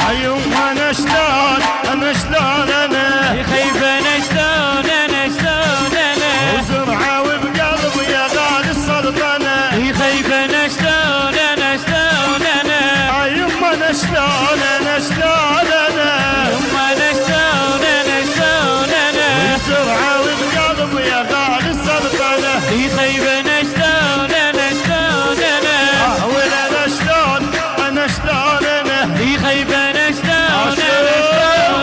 يما انا شلون انا يخيب انا شلون انا وزرعه وبقلبي يا غالي السلطنه يخيب انا شلون انا يما انا شلون انا يما انا شلون انا وزرعه وبقلبي يا غالي السلطنه يخيب انا شلون انا ولا انا شلون انا يخيب انا شلون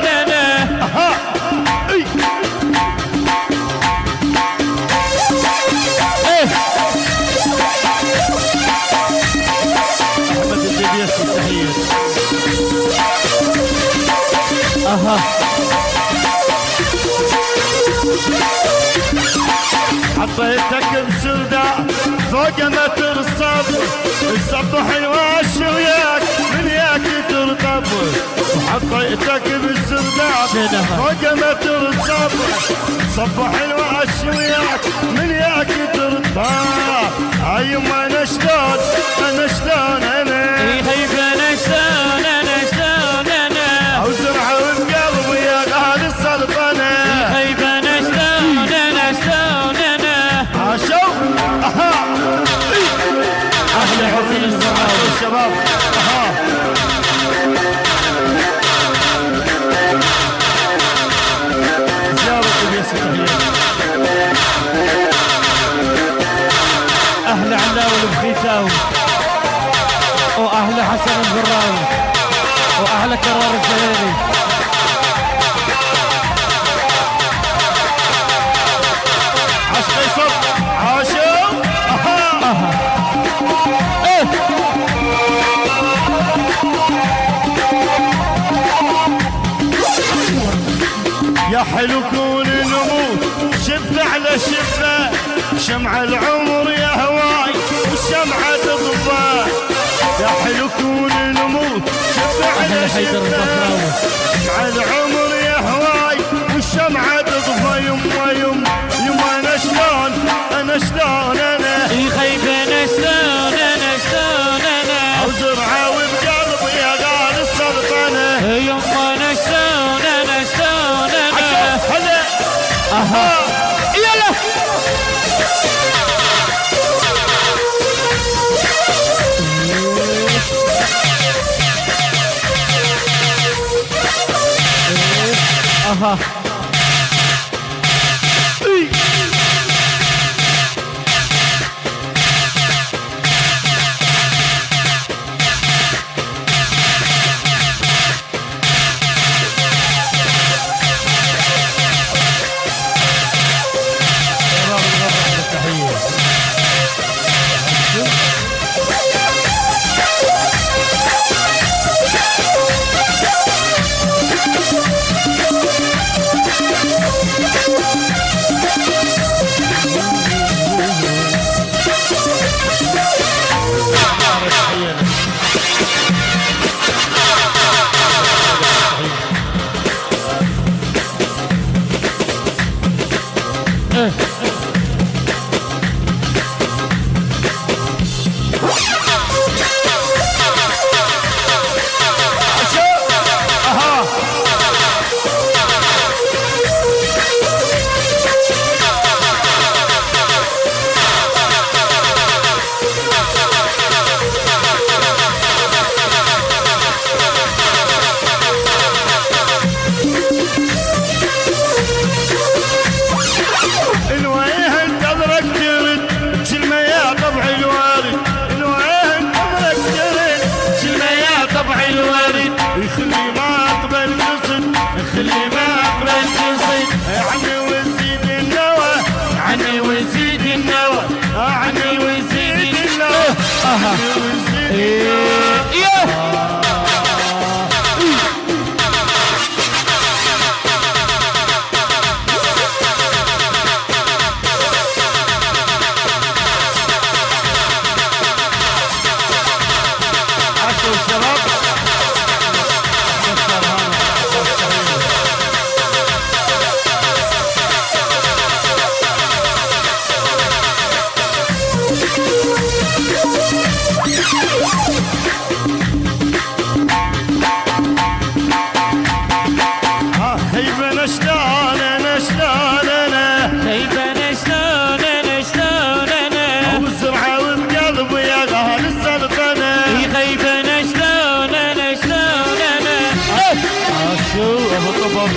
انا احمد الدبيسي تحيه حطيتك بسردة فوق متر الصبر الصبح الواش وياك من ياك ترطب حطيتك بالسردة فوق متر الصبر صبح الواش وياك من ياك ترطب يما انا شلون انا يخيب انا شلون انا وزرعه بقلبي يا غالي السلطنه يخيب انا شلون انا عاشوا احلى حسن الزراوي الشباب زيارة الياسر اهل علاوي بخيتاوي واهل حسن البراوي واهل كرار الزليلي عاش قيصر عاشوا يا حلو كون نموت شفة على شفة شمع العمر يا هواي والشمعة تضفى يا حلو كون نموت شفة على شفة شمع العمر يا هواي والشمعة تضفى يما انا شلون انا يخيب انا شلون انا وزرعه وبقلبي يا غالي السلطنه يما انا شلون انا هلا يلا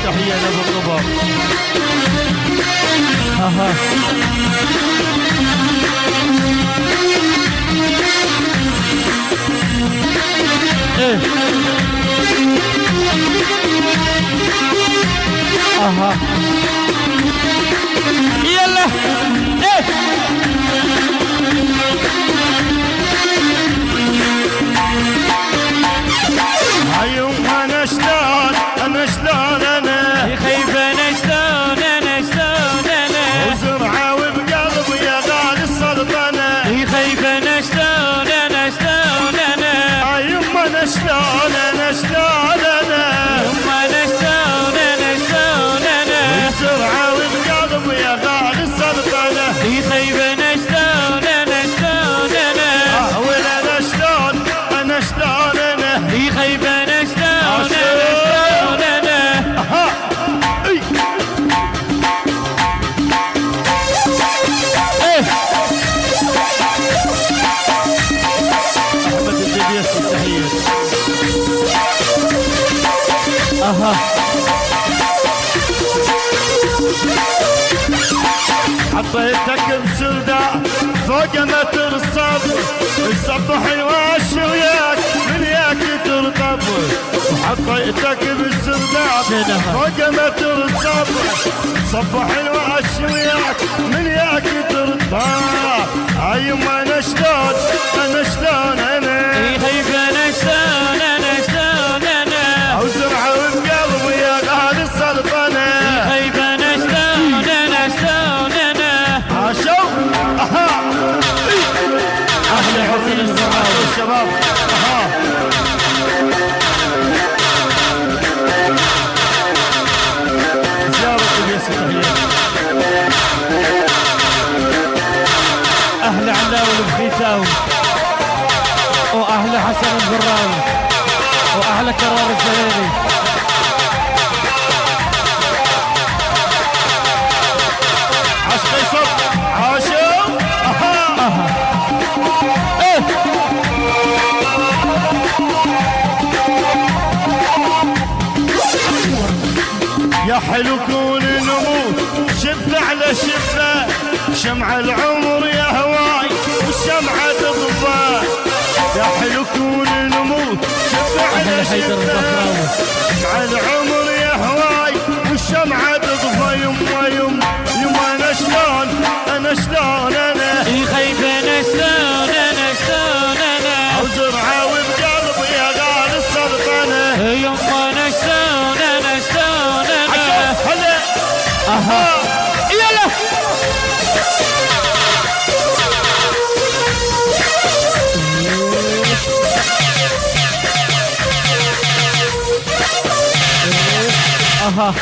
تحية لابو القبر. اها ايه اها يلا ايه عيون انا شلون انا يخيب انا شلون انا وزرعه وبقلبي يا غالي السلطنه يخيب انا شلون انا عيون انا شلون انا يما انا شلون انا وزرعه وبقلبي يا غالي السلطنه يخيب انا شلون انا ولا انا شلون انا يخيب انا شلون انا اها اي ايه احمد الدبيس التحية. اها حطيتك بسردة فوق متر الصبر الصبح الواش وياك من ياك ترطب وحطيتك بالسردة فوق متر الصبر صبح الواش وياك من ياك ترطب ايما انا شلون انا يخيب انا شلون انا او زرعه بقلبي يا غالي السلطنه يخيب انا شلون انا عاشوا اها اهلا حسن الزراوي الشباب اها زيارة الياس التحية اهلا علاوي البخيتاوي واهلا حسن البراوي واهلا كرار الزهيري. عاش قيصر عاشوا اها ايه يا حلو كون نموت شفة على شفة شمع العمر يا هواي والشمعة تطفى يا حلو كون نموت شفة على اهلا حيدر شفة البصراوي شمع العمر يا هواي والشمعة تطفى يما انا شلون انا يخيب انا شلون انا او زرعه وبقلبي يا غالي السلطنه يما انا شلون انا هلا اها يلا اها